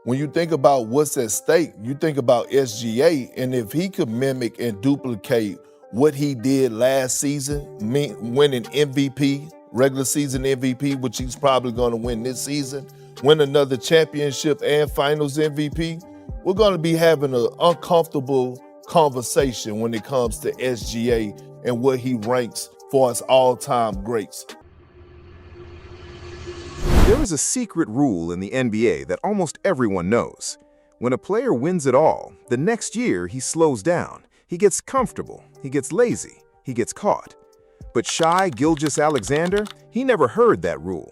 When you think about what's at stake, you think about SGA, and if he could mimic and duplicate what he did last season, winning MVP, regular season MVP, which he's probably going to win this season, win another championship and finals MVP, we're going to be having an uncomfortable conversation when it comes to SGA and what he ranks for as all-time greats. There is a secret rule in the NBA that almost everyone knows. When a player wins it all, the next year he slows down. He gets comfortable, he gets lazy, he gets caught. But Shai Gilgeous-Alexander, he never heard that rule.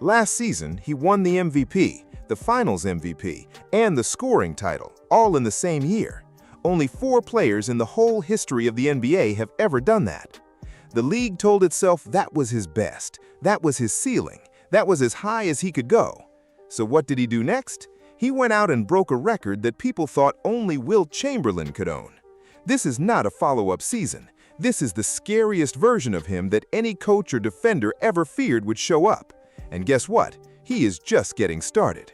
Last season, he won the MVP, the Finals MVP, and the scoring title, all in the same year. Only 4 players in the whole history of the NBA have ever done that. The league told itself that was his best, that was his ceiling, that was as high as he could go. So what did he do next? He went out and broke a record that people thought only Wilt Chamberlain could own. This is not a follow-up season. This is the scariest version of him that any coach or defender ever feared would show up. And guess what? He is just getting started.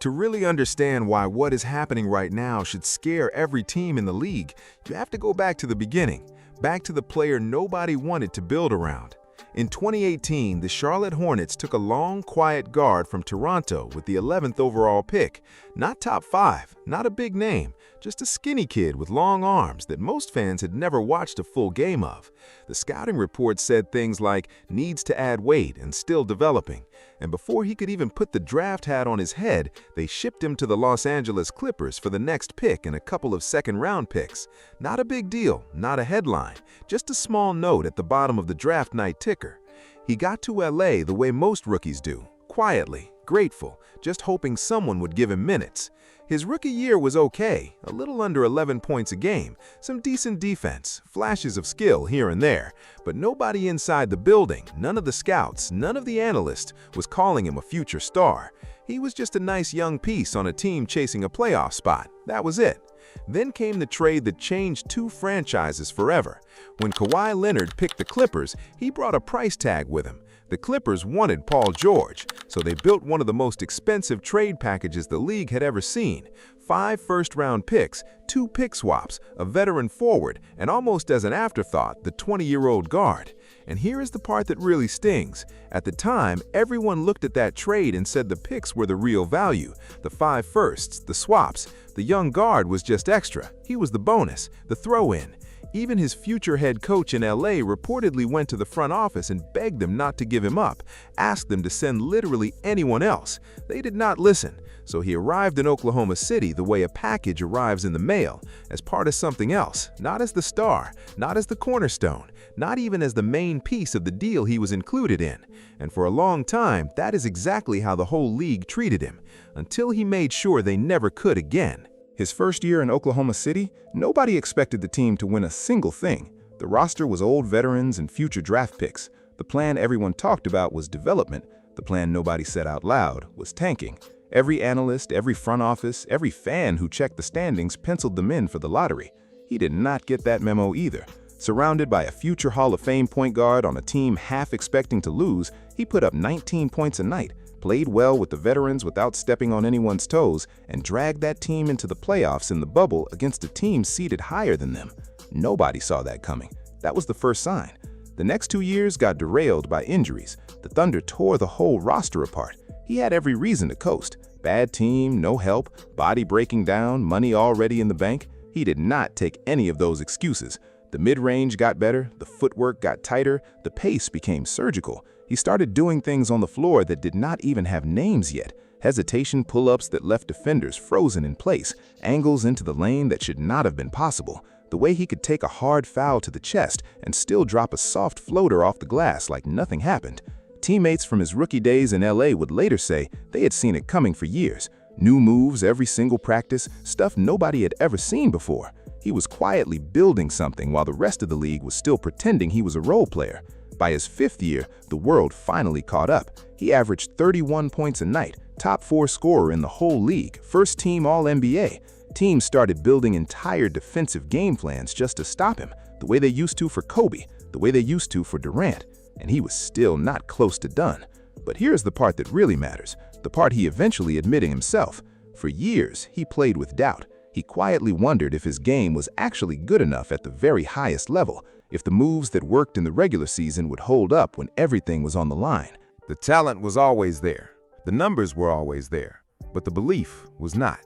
To really understand why what is happening right now should scare every team in the league, you have to go back to the beginning, back to the player nobody wanted to build around. In 2018, the Charlotte Hornets took a long, quiet guard from Toronto with the 11th overall pick. Not top 5, not a big name, just a skinny kid with long arms that most fans had never watched a full game of. The scouting report said things like, needs to add weight and still developing. And before he could even put the draft hat on his head, they shipped him to the Los Angeles Clippers for the next pick and a couple of second-round picks. Not a big deal, not a headline, just a small note at the bottom of the draft night ticker. He got to LA the way most rookies do, quietly, grateful, just hoping someone would give him minutes. His rookie year was okay, a little under 11 points a game, some decent defense, flashes of skill here and there, but nobody inside the building, none of the scouts, none of the analysts was calling him a future star. He was just a nice young piece on a team chasing a playoff spot. That was it. Then came the trade that changed 2 franchises forever. When Kawhi Leonard picked the Clippers, he brought a price tag with him. The Clippers wanted Paul George, so they built one of the most expensive trade packages the league had ever seen. 5 first-round picks, 2 pick swaps, a veteran forward, and almost as an afterthought, the 20-year-old guard. And here is the part that really stings. At the time, everyone looked at that trade and said the picks were the real value. The 5 firsts, the swaps. The young guard was just extra. He was the bonus, the throw-in. Even his future head coach in LA reportedly went to the front office and begged them not to give him up, asked them to send literally anyone else. They did not listen, so he arrived in Oklahoma City the way a package arrives in the mail, as part of something else, not as the star, not as the cornerstone, not even as the main piece of the deal he was included in. And for a long time, that is exactly how the whole league treated him, until he made sure they never could again. His first year in Oklahoma City, nobody expected the team to win a single thing. The roster was old veterans and future draft picks. The plan everyone talked about was development. The plan nobody said out loud was tanking. Every analyst, every front office, every fan who checked the standings penciled them in for the lottery. He did not get that memo either. Surrounded by a future Hall of Fame point guard on a team half expecting to lose, he put up 19 points a night, played well with the veterans without stepping on anyone's toes, and dragged that team into the playoffs in the bubble against a team seated higher than them. Nobody saw that coming. That was the first sign. The next 2 years got derailed by injuries. The Thunder tore the whole roster apart. He had every reason to coast. Bad team, no help, body breaking down, money already in the bank. He did not take any of those excuses. The mid-range got better, the footwork got tighter, the pace became surgical. He started doing things on the floor that did not even have names yet. Hesitation pull-ups that left defenders frozen in place, angles into the lane that should not have been possible. The way he could take a hard foul to the chest and still drop a soft floater off the glass like nothing happened. Teammates from his rookie days in LA would later say they had seen it coming for years. New moves every single practice, stuff nobody had ever seen before. He was quietly building something while the rest of the league was still pretending he was a role player. By his 5th year, the world finally caught up. He averaged 31 points a night, top 4 scorer in the whole league, first team All-NBA. Teams started building entire defensive game plans just to stop him, the way they used to for Kobe, the way they used to for Durant, and he was still not close to done. But here's the part that really matters, the part he eventually admitted himself. For years, he played with doubt. He quietly wondered if his game was actually good enough at the very highest level, if the moves that worked in the regular season would hold up when everything was on the line. The talent was always there. The numbers were always there. But the belief was not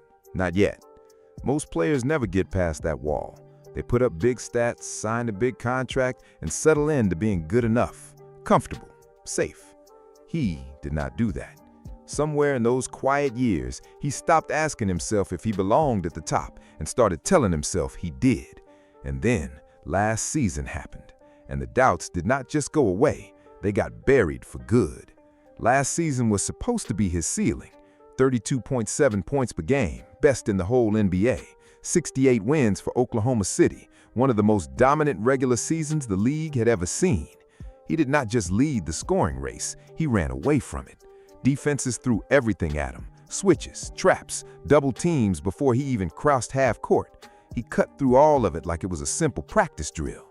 yet. Most players never get past that wall. They put up big stats, sign a big contract, and settle into being good enough, comfortable, safe. He did not do that. Somewhere in those quiet years, he stopped asking himself if he belonged at the top and started telling himself he did. And then, last season happened, and the doubts did not just go away, they got buried for good. Last season was supposed to be his ceiling, 32.7 points per game, best in the whole NBA, 68 wins for Oklahoma City, one of the most dominant regular seasons the league had ever seen. He did not just lead the scoring race, he ran away from it. Defenses threw everything at him, switches, traps, double teams before he even crossed half court. He cut through all of it like it was a simple practice drill.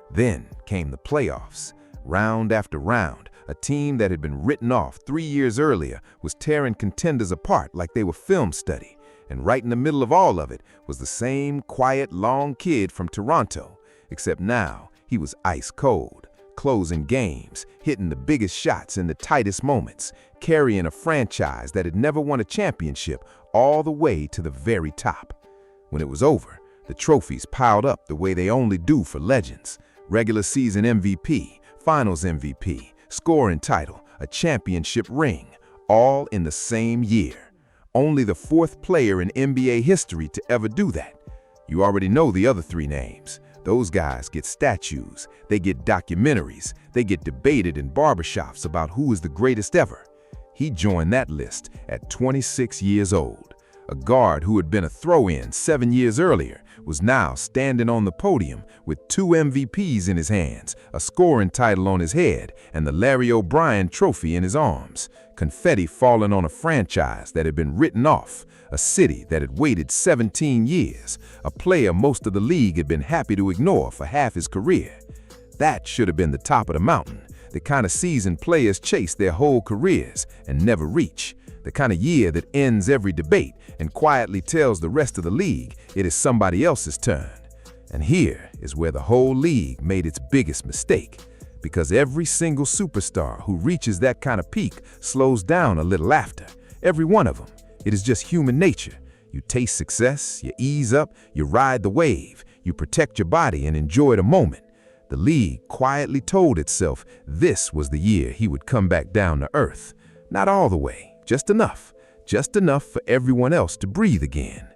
Then came the playoffs. Round after round, a team that had been written off 3 years earlier was tearing contenders apart like they were film study. And right in the middle of all of it was the same quiet, long kid from Toronto, except now he was ice cold, closing games, hitting the biggest shots in the tightest moments, carrying a franchise that had never won a championship all the way to the very top. When it was over, the trophies piled up the way they only do for legends. Regular season MVP, finals MVP, scoring title, a championship ring, all in the same year. Only the fourth player in NBA history to ever do that. You already know the other three names. Those guys get statues, they get documentaries, they get debated in barbershops about who is the greatest ever. He joined that list at 26 years old. A guard who had been a throw-in 7 years earlier was now standing on the podium with 2 MVPs in his hands, a scoring title on his head, and the Larry O'Brien trophy in his arms. Confetti falling on a franchise that had been written off, a city that had waited 17 years, a player most of the league had been happy to ignore for half his career. That should have been the top of the mountain, the kind of season players chase their whole careers and never reach, the kind of year that ends every debate and quietly tells the rest of the league it is somebody else's turn. And here is where the whole league made its biggest mistake, because every single superstar who reaches that kind of peak slows down a little after, every one of them. It is just human nature. You taste success, you ease up, you ride the wave, you protect your body and enjoy the moment. The league quietly told itself this was the year he would come back down to earth. Not all the way, just enough for everyone else to breathe again.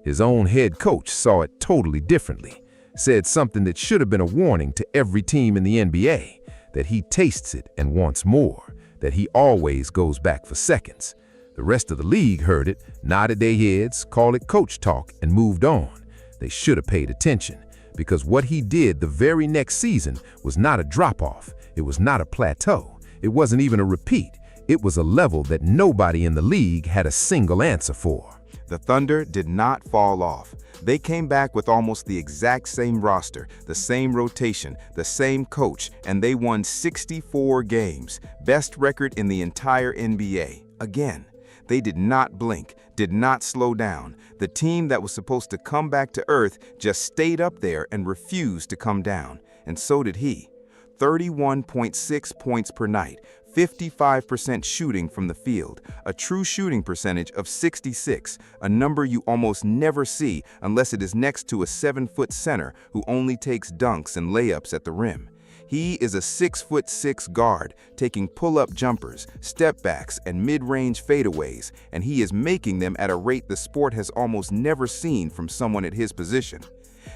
His own head coach saw it totally differently, said something that should have been a warning to every team in the NBA, that he tastes it and wants more, that he always goes back for seconds. The rest of the league heard it, nodded their heads, called it coach talk, and moved on. They should have paid attention, because what he did the very next season was not a drop-off, it was not a plateau, it wasn't even a repeat. It was a level that nobody in the league had a single answer for. The Thunder did not fall off. They came back with almost the exact same roster, the same rotation, the same coach, and they won 64 games, best record in the entire NBA. Again, they did not blink, did not slow down. The team that was supposed to come back to earth just stayed up there and refused to come down, and so did he. 31.6 points per night, 55% shooting from the field, a true shooting percentage of 66, a number you almost never see unless it is next to a 7-foot center who only takes dunks and layups at the rim. He is a 6'6" guard, taking pull-up jumpers, step-backs, and mid-range fadeaways, and he is making them at a rate the sport has almost never seen from someone at his position.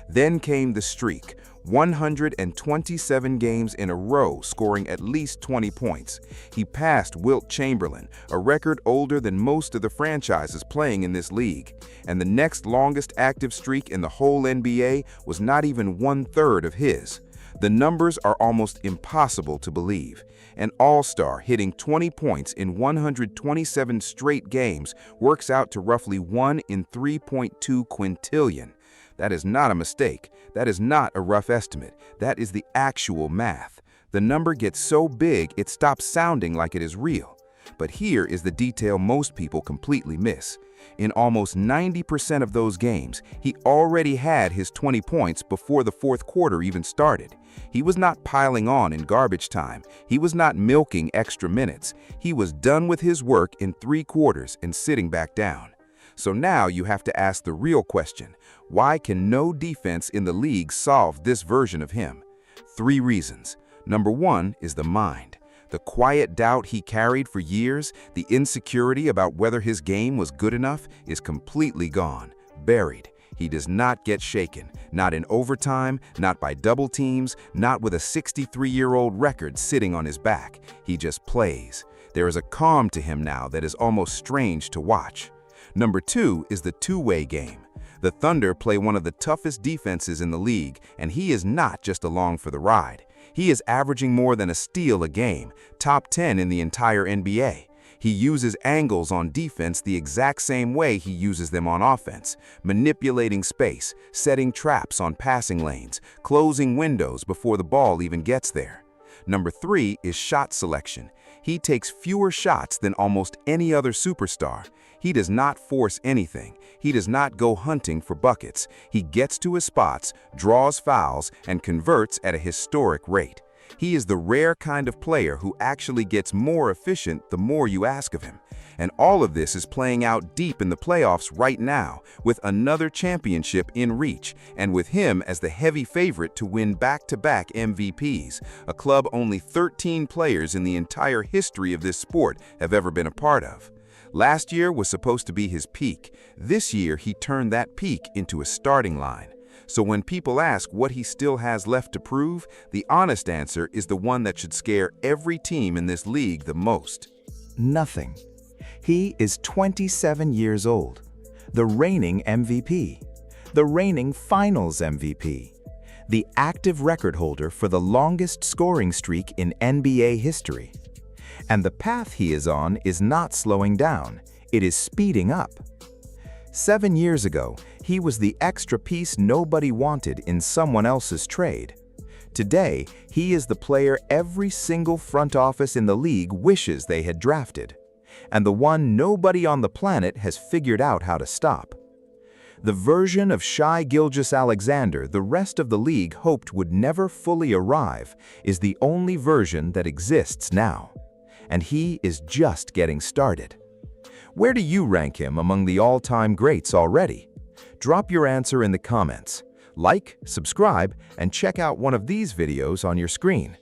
Then came the streak, 127 games in a row scoring at least 20 points. He passed Wilt Chamberlain, a record older than most of the franchises playing in this league. And the next longest active streak in the whole NBA was not even 1/3 of his. The numbers are almost impossible to believe. An all-star hitting 20 points in 127 straight games works out to roughly 1 in 3.2 quintillion. That is not a mistake. That is not a rough estimate. That is the actual math. The number gets so big it stops sounding like it is real. But here is the detail most people completely miss. In almost 90% of those games, he already had his 20 points before the fourth quarter even started. He was not piling on in garbage time. He was not milking extra minutes. He was done with his work in 3 quarters and sitting back down. So now you have to ask the real question: why can no defense in the league solve this version of him? 3 reasons. Number 1 is the mind. The quiet doubt he carried for years, the insecurity about whether his game was good enough, is completely gone, buried. He does not get shaken, not in overtime, not by double teams, not with a 63-year-old record sitting on his back. He just plays. There is a calm to him now that is almost strange to watch. Number 2 is the two-way game. The Thunder play one of the toughest defenses in the league, and he is not just along for the ride. He is averaging more than a steal a game, top 10 in the entire NBA. He uses angles on defense the exact same way he uses them on offense, manipulating space, setting traps on passing lanes, closing windows before the ball even gets there. Number 3 is shot selection. He takes fewer shots than almost any other superstar. He does not force anything. He does not go hunting for buckets. He gets to his spots, draws fouls, and converts at a historic rate. He is the rare kind of player who actually gets more efficient the more you ask of him. And all of this is playing out deep in the playoffs right now, with another championship in reach, and with him as the heavy favorite to win back-to-back MVPs, a club only 13 players in the entire history of this sport have ever been a part of. Last year was supposed to be his peak. This year, he turned that peak into a starting line. So when people ask what he still has left to prove, the honest answer is the one that should scare every team in this league the most. Nothing. He is 27 years old, the reigning MVP, the reigning Finals MVP, the active record holder for the longest scoring streak in NBA history. And the path he is on is not slowing down, it is speeding up. 7 years ago, he was the extra piece nobody wanted in someone else's trade. Today, he is the player every single front office in the league wishes they had drafted, and the one nobody on the planet has figured out how to stop. The version of Shai Gilgeous-Alexander the rest of the league hoped would never fully arrive is the only version that exists now. And he is just getting started. Where do you rank him among the all-time greats already? Drop your answer in the comments. Like, subscribe, and check out one of these videos on your screen.